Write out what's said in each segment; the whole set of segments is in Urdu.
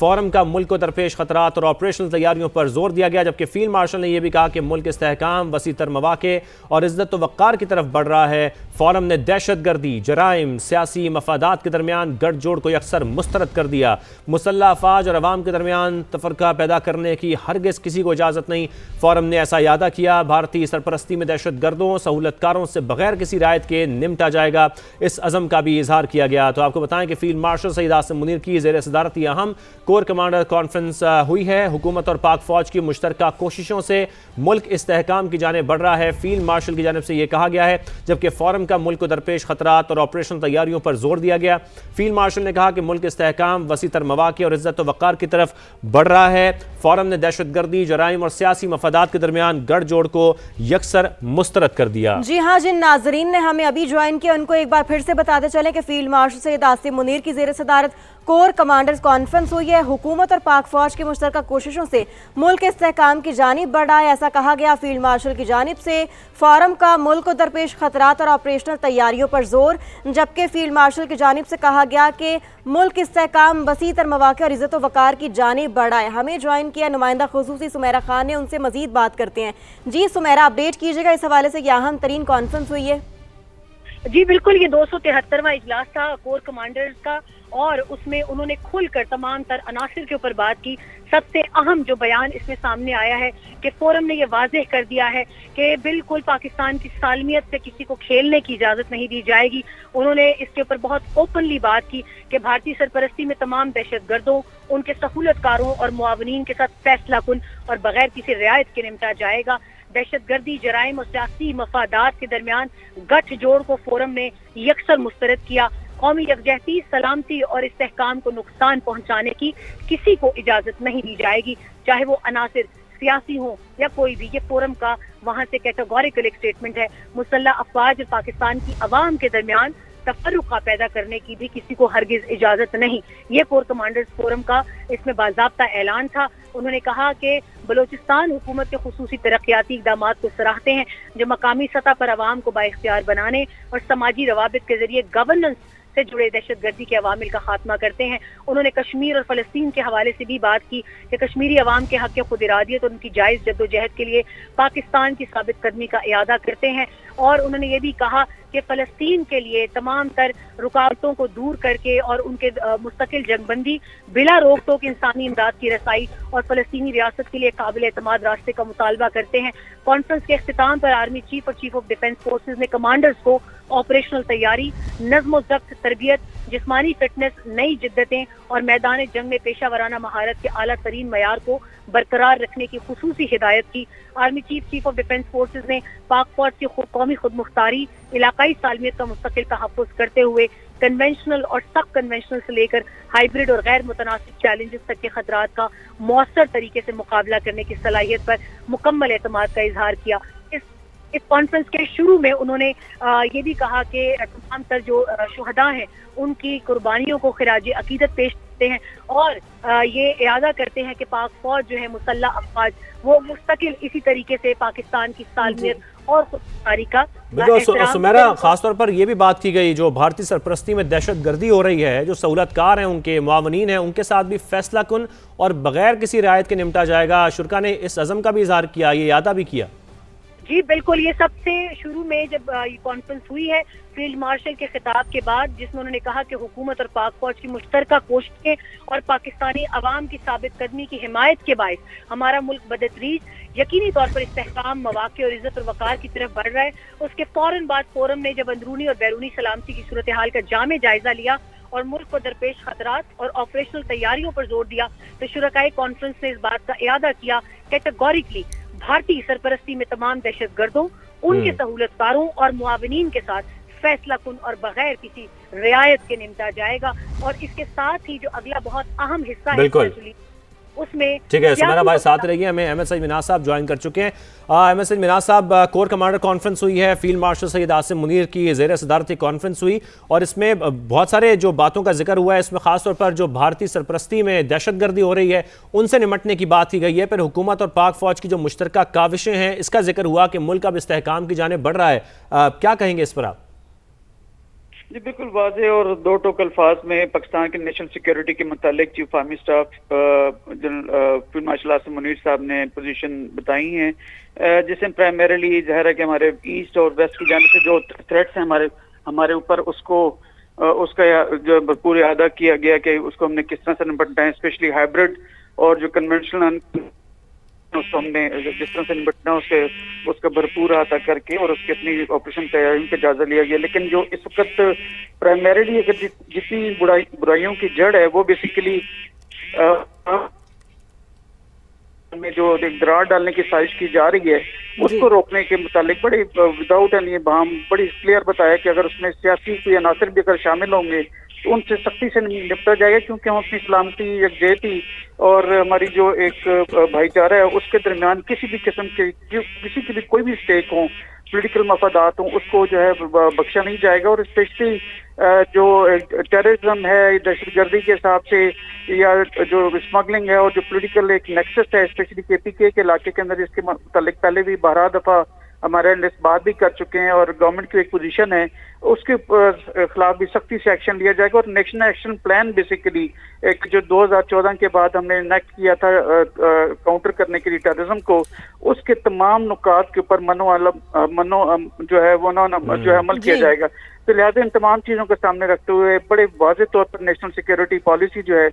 فورم کا ملک کو درپیش خطرات اور آپریشنل تیاریوں پر زور دیا گیا، جبکہ فیلڈ مارشل نے یہ بھی کہا کہ ملک استحکام، وسیع تر مواقع اور عزت و وقار کی طرف بڑھ رہا ہے۔ فورم نے دہشت گردی، جرائم، سیاسی مفادات کے درمیان گٹھ جوڑ کو یکسر مسترد کر دیا۔ مسلح افواج اور عوام کے درمیان تفرقہ پیدا کرنے کی ہرگز کسی کو اجازت نہیں۔ فورم نے ایسا اعادہ کیا، بھارتی سرپرستی میں دہشت گردوں، سہولت کاروں سے بغیر کسی رعایت کے نمٹا جائے گا، اس عزم کا بھی اظہار کیا گیا۔ تو آپ کو بتائیں کہ فیلڈ مارشل سید عاصم منیر کی زیر صدارت یہ اہم کور کمانڈر کانفرنس ہوئی ہے۔ حکومت اور پاک فوج کی مشترکہ کوششوں سے ملک استحکام کی جانب بڑھ رہا ہے، فیلڈ مارشل کی جانب سے یہ کہا گیا ہے، جبکہ فورم کا ملک کو درپیش خطرات اور آپریشن تیاریوں پر زور دیا گیا۔ فیلڈ مارشل نے کہا کہ ملک استحکام، وسیع تر مواقع اور عزت و وقار کی طرف بڑھ رہا ہے۔ فورم نے دہشت گردی، جرائم اور سیاسی مفادات کے درمیان گٹھ جوڑ کو یکسر مسترد کر دیا۔ جی ہاں، جن ناظرین نے ہمیں ابھی جوائن کیا ان کو ایک بار پھر سے بتاتے چلیں کہ فیلڈ مارشل سید عاصم منیر کی زیر صدارت کور کمانڈرز کانفرنس ہوئی ہے۔ حکومت اور پاک فوج کی مشترکہ کوششوں سے ملک استحکام کی جانب بڑھ رہا ہے، ایسا کہا گیا۔ فیلڈ مارشل کی جانب سے فورم کا ملک کو درپیش خطرات اور آپریشنل تیاریوں پر زور، جبکہ فیلڈ مارشل کی جانب سے کہا گیا کہ ملک استحکام، وسیع تر مواقع اور عزت و وقار کی جانب بڑھ رہا ہے۔ ہمیں جوائن کیا نمائندہ خصوصی سمیرہ خان نے، ان سے مزید بات کرتے ہیں۔ جی سمیرہ، اپڈیٹ کیجیے گا اس حوالے سے، یہ اہم ترین کانفرنس ہوئی ہے۔ جی بالکل، یہ 273واں اجلاس تھا کور کمانڈرز کا، اور اس میں انہوں نے کھل کر تمام تر عناصر کے اوپر بات کی۔ سب سے اہم جو بیان اس میں سامنے آیا ہے کہ فورم نے یہ واضح کر دیا ہے کہ بالکل پاکستان کی سالمیت سے کسی کو کھیلنے کی اجازت نہیں دی جائے گی۔ انہوں نے اس کے اوپر بہت اوپنلی بات کی کہ بھارتی سرپرستی میں تمام دہشت گردوں، ان کے سہولت کاروں اور معاونین کے ساتھ فیصلہ کن اور بغیر کسی رعایت کے نمٹا جائے گا۔ دہشت گردی، جرائم اور سیاسی مفادات کے درمیان گٹھ جوڑ کو فورم نے یکسر مسترد کیا۔ قومی یکجہتی، سلامتی اور استحکام کو نقصان پہنچانے کی کسی کو اجازت نہیں دی جائے گی، چاہے وہ عناصر سیاسی ہوں یا کوئی بھی۔ یہ فورم کا وہاں سے کیٹیگوریکل ایک سٹیٹمنٹ ہے۔ مسلح افواج اور پاکستان کی عوام کے درمیان تفرقہ پیدا کرنے کی بھی کسی کو ہرگز اجازت نہیں۔ یہ کور کمانڈرز فورم کا اس میں باضابطہ اعلان تھا۔ انہوں نے کہا کہ بلوچستان حکومت کے خصوصی ترقیاتی اقدامات کو سراہتے ہیں جو مقامی سطح پر عوام کو بااختیار بنانے اور سماجی روابط کے ذریعے گورننس سے جڑے دہشت گردی کے عوامل کا خاتمہ کرتے ہیں۔ انہوں نے کشمیر اور فلسطین کے حوالے سے بھی بات کی کہ کشمیری عوام کے حق خود ارادیت اور ان کی جائز جدوجہد کے لیے پاکستان کی ثابت قدمی کا اعادہ کرتے ہیں، اور انہوں نے یہ بھی کہا کہ فلسطین کے لیے تمام تر رکاوٹوں کو دور کر کے اور ان کے مستقل جنگ بندی، بلا روک ٹوک انسانی امداد کی رسائی اور فلسطینی ریاست کے لیے قابل اعتماد راستے کا مطالبہ کرتے ہیں۔ کانفرنس کے اختتام پر آرمی چیف اور چیف آف ڈیفنس فورسز نے کمانڈرز کو آپریشنل تیاری، نظم و ضبط، تربیت، جسمانی فٹنس، نئی جدتیں اور میدان جنگ میں پیشہ ورانہ مہارت کے اعلیٰ ترین معیار کو برقرار رکھنے کی خصوصی ہدایت کی۔ Army chief of defence forces نے پاک فوج کی قومی خود مختاری، علاقائی سالمیت کا مستقل تحفظ کرتے ہوئے کنونشنل اور سب کنونشنل سے لے کر ہائبرڈ اور غیر متناسب چیلنجز تک کے خطرات کا مؤثر طریقے سے مقابلہ کرنے کی صلاحیت پر مکمل اعتماد کا اظہار کیا۔ اس کانفرنس کے شروع میں انہوں نے یہ بھی کہا کہ تمام تر جو شہداء ہیں ان کی قربانیوں کو خراج عقیدت پیش کرتے ہیں، اور یہ اعادہ کرتے ہیں کہ پاک فوج جو ہے، مسلح افواج، وہ مستقل اسی طریقے سے پاکستان کی سالمیت اور خودمختاری کا بالکل۔ سمیرہ، خاص طور پر یہ بھی بات کی گئی جو بھارتی سرپرستی میں دہشت گردی ہو رہی ہے، جو سہولت کار ہیں، ان کے معاونین ہیں، ان کے ساتھ بھی فیصلہ کن اور بغیر کسی رعایت کے نمٹا جائے گا۔ شرکا نے اس عزم کا بھی اظہار کیا، یہ اعادہ بھی کیا۔ جی بالکل، یہ سب سے شروع میں جب یہ کانفرنس ہوئی ہے فیلڈ مارشل کے خطاب کے بعد، جس میں انہوں نے کہا کہ حکومت اور پاک فوج کی مشترکہ کوششیں اور پاکستانی عوام کی ثابت قدمی کی حمایت کے باعث ہمارا ملک بدتدریج یقینی طور پر استحکام، مواقع اور عزت اور وقار کی طرف بڑھ رہا ہے۔ اس کے فوراً بعد فورم نے جب اندرونی اور بیرونی سلامتی کی صورتحال کا جامع جائزہ لیا اور ملک کو درپیش خطرات اور آپریشنل تیاریوں پر زور دیا، تو شرکائے کانفرنس نے اس بات کا اعادہ کیا کیٹیگوریکلی بھارتی سرپرستی میں تمام دہشت گردوں، ان کے سہولت کاروں اور معاونین کے ساتھ فیصلہ کن اور بغیر کسی رعایت کے نمٹا جائے گا۔ اور اس کے ساتھ ہی جو اگلا بہت اہم حصہ ہے اس میں، ٹھیک ہے سمیرہ بھائی ساتھ رہیے، ہمیں احمد سعید مناز صاحب جوائن کر چکے ہیں۔ احمد سعید مناز صاحب، کور کمانڈر کانفرنس ہوئی ہے، فیلڈ مارشل سید عاصم منیر کی زیر صدارت کانفرنس ہوئی، اور اس میں بہت سارے جو باتوں کا ذکر ہوا ہے، اس میں خاص طور پر جو بھارتی سرپرستی میں دہشت گردی ہو رہی ہے ان سے نمٹنے کی بات کی گئی ہے، پھر حکومت اور پاک فوج کی جو مشترکہ کاوشیں ہیں اس کا ذکر ہوا کہ ملک اب استحکام کی جانب بڑھ رہا ہے۔ کیا کہیں گے اس پر آپ؟ جی بالکل واضح اور دو ٹوک الفاظ میں پاکستان کے نیشنل سیکیورٹی کے متعلق chief army staff field marshal Asim Munir صاحب نے پوزیشن بتائی ہیں، جس میں پرائمریلی ظاہر ہے کہ ہمارے ایسٹ اور ویسٹ کی جانب سے جو تھریٹس ہیں ہمارے اوپر، اس کا جو بھرپور اعادہ کیا گیا کہ اس کو ہم نے کس طرح سے نمٹنا ہے، اسپیشلی ہائبرڈ اور جو کنونشنل اس کو ہم نے جس طرح سے نمٹنا اس کا بھرپور احاطہ کر کے اور اس کی اپنی آپریشن تیاریوں کا جائزہ لیا گیا. لیکن جو اس وقت پرائمریلی اگر جتنی برائیوں کی جڑ ہے وہ بیسیکلی میں جو ایک درار ڈالنے کی سازش کی جا رہی ہے اس کو روکنے کے متعلق بڑی وداؤٹ اینی بہام بڑی کلیئر بتایا کہ اگر اس میں سیاسی کوئی عناصر بھی اگر شامل ہوں گے تو ان سے سختی سے نپٹا جائے گا، کیونکہ ہم اپنی سلامتی، یکجہتی اور ہماری جو ایک بھائی چارہ ہے اس کے درمیان کسی بھی قسم کے کسی کی بھی کوئی بھی اسٹیک ہوں، پولیٹیکل مفادات ہوں، اس کو جو ہے بخشا نہیں جائے گا. اور اسپیشلی جو ٹیررزم ہے، دہشت گردی کے حساب سے یا جو اسمگلنگ ہے اور جو پولیٹیکل ایک نیکسس ہے اسپیشلی KPK کے علاقے کے اندر، اس کے متعلق پہلے بھی 12 دفعہ ہمارے اس بات بھی کر چکے ہیں اور گورنمنٹ کی ایک پوزیشن ہے، اس کے خلاف بھی سختی سے ایکشن لیا جائے گا. اور نیشنل ایکشن پلان بیسیکلی ایک جو 2014 کے بعد ہم نے انیکٹ کیا تھا کاؤنٹر کرنے کے لیے ٹیررزم کو، اس کے تمام نکات کے اوپر جو ہے وہ جو ہے عمل کیا جائے گا. تو لہٰذا ان تمام چیزوں کو سامنے رکھتے ہوئے بڑے واضح طور پر نیشنل سیکیورٹی پالیسی جو ہے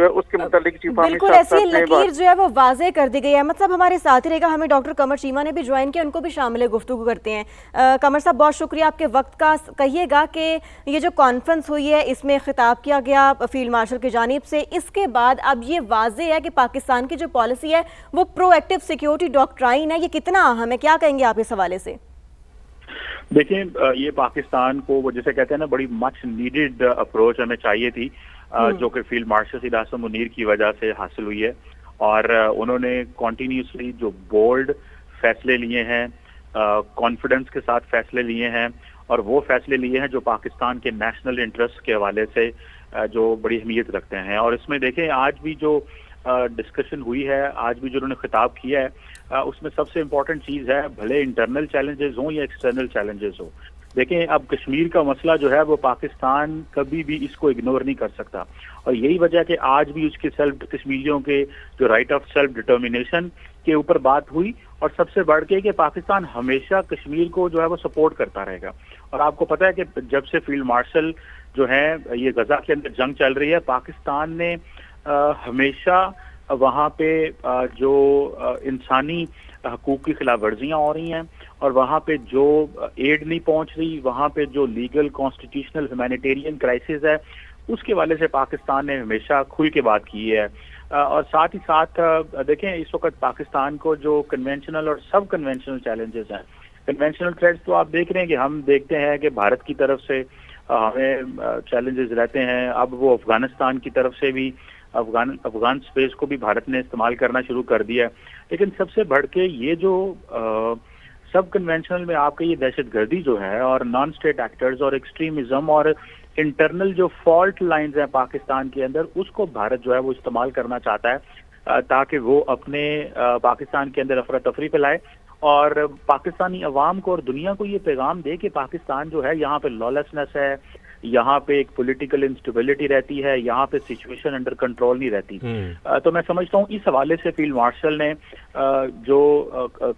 اس کے متعلق چیف آرمی بالکل ایسی لکیر جو ہے وہ واضح کر دی گئی ہے. مطلب ہمارے ساتھ ہی رہے گا، ہمیں ڈاکٹر قمر چیمہ نے بھی جوائن کیا، ان کو بھی شامل گفتگو کرتے ہیں. قمر صاحب بہت شکریہ آپ کے وقت کا. کہیے گا کہ یہ جو کانفرنس ہوئی ہے اس میں خطاب کیا گیا فیلڈ مارشل کی جانب سے، اس کے بعد اب یہ واضح ہے کہ پاکستان کی جو پالیسی ہے وہ پرو ایکٹیو سیکیورٹی ڈاکٹرائن ہے، یہ کتنا اہم ہے؟ کیا کہیں گے آپ اس حوالے سے؟ دیکھیں یہ پاکستان کو وہ جسے کہتے ہیں نا بڑی مچ نیڈڈ اپروچ ہمیں چاہیے تھی، جو کہ فیلڈ مارشل سید عاصم منیر کی وجہ سے حاصل ہوئی ہے. اور انہوں نے کنٹینیوسلی جو بولڈ فیصلے لیے ہیں، کانفیڈنس کے ساتھ فیصلے لیے ہیں، اور وہ فیصلے لیے ہیں جو پاکستان کے نیشنل انٹرسٹ کے حوالے سے جو بڑی اہمیت رکھتے ہیں. اور اس میں دیکھیں آج بھی جو ڈسکشن ہوئی ہے، آج بھی جو انہوں نے خطاب کیا ہے، اس میں سب سے امپورٹنٹ چیز ہے بھلے انٹرنل چیلنجز ہوں یا ایکسٹرنل چیلنجز ہوں. دیکھیں اب کشمیر کا مسئلہ جو ہے وہ پاکستان کبھی بھی اس کو اگنور نہیں کر سکتا، اور یہی وجہ ہے کہ آج بھی اس کے کشمیریوں کے جو رائٹ آف سیلف ڈٹرمینیشن کے اوپر بات ہوئی. اور سب سے بڑھ کے کہ پاکستان ہمیشہ کشمیر کو جو ہے وہ سپورٹ کرتا رہے گا. اور آپ کو پتہ ہے کہ جب سے فیلڈ مارشل جو ہے یہ غزہ کے اندر جنگ چل رہی ہے، پاکستان نے ہمیشہ وہاں پہ جو انسانی حقوق کی خلاف ورزیاں ہو رہی ہیں اور وہاں پہ جو ایڈ نہیں پہنچ رہی، وہاں پہ جو لیگل کانسٹیٹیوشنل ہیومینیٹیرین کرائسس ہے، اس کے والے سے پاکستان نے ہمیشہ کھل کے بات کی ہے. اور ساتھ ہی ساتھ دیکھیں اس وقت پاکستان کو جو کنونشنل اور سب کنونشنل چیلنجز ہیں، کنونشنل تھریٹس تو آپ دیکھ رہے ہیں کہ ہم دیکھتے ہیں کہ بھارت کی طرف سے ہمیں چیلنجز رہتے ہیں. اب وہ افغانستان کی طرف سے بھی افغان سپیس کو بھی بھارت نے استعمال کرنا شروع کر دیا ہے. لیکن سب سے بڑھ کے یہ جو سب کنونشنل میں آپ کا یہ دہشت گردی جو ہے اور نان اسٹیٹ ایکٹرز اور ایکسٹریمزم اور انٹرنل جو فالٹ لائنز ہیں پاکستان کے اندر، اس کو بھارت جو ہے وہ استعمال کرنا چاہتا ہے تاکہ وہ اپنے پاکستان کے اندر افراتفری پھیلائے اور پاکستانی عوام کو اور دنیا کو یہ پیغام دے کہ پاکستان جو ہے یہاں پہ لالیسنس ہے، یہاں پہ ایک پولیٹیکل انسٹیبلٹی رہتی ہے، یہاں پہ سچویشن انڈر کنٹرول نہیں رہتی. تو میں سمجھتا ہوں اس حوالے سے فیلڈ مارشل نے جو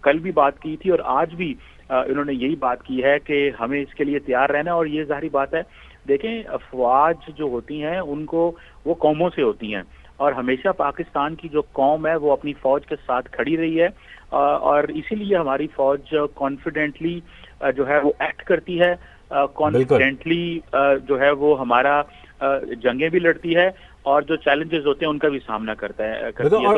کل بھی بات کی تھی اور آج بھی انہوں نے یہی بات کی ہے کہ ہمیں اس کے لیے تیار رہنا ہے. اور یہ ظاہری بات ہے، دیکھیں افواج جو ہوتی ہیں ان کو وہ قوموں سے ہوتی ہیں، اور ہمیشہ پاکستان کی جو قوم ہے وہ اپنی فوج کے ساتھ کھڑی رہی ہے، اور اسی لیے ہماری فوج کانفیڈنٹلی جو ہے وہ ایکٹ کرتی ہے، کانفیڈنٹلی جو ہے وہ ہمارا جنگیں بھی لڑتی ہے، اور جو چیلنجز ہوتے ہیں ان کا بھی سامنا کرتی ہے.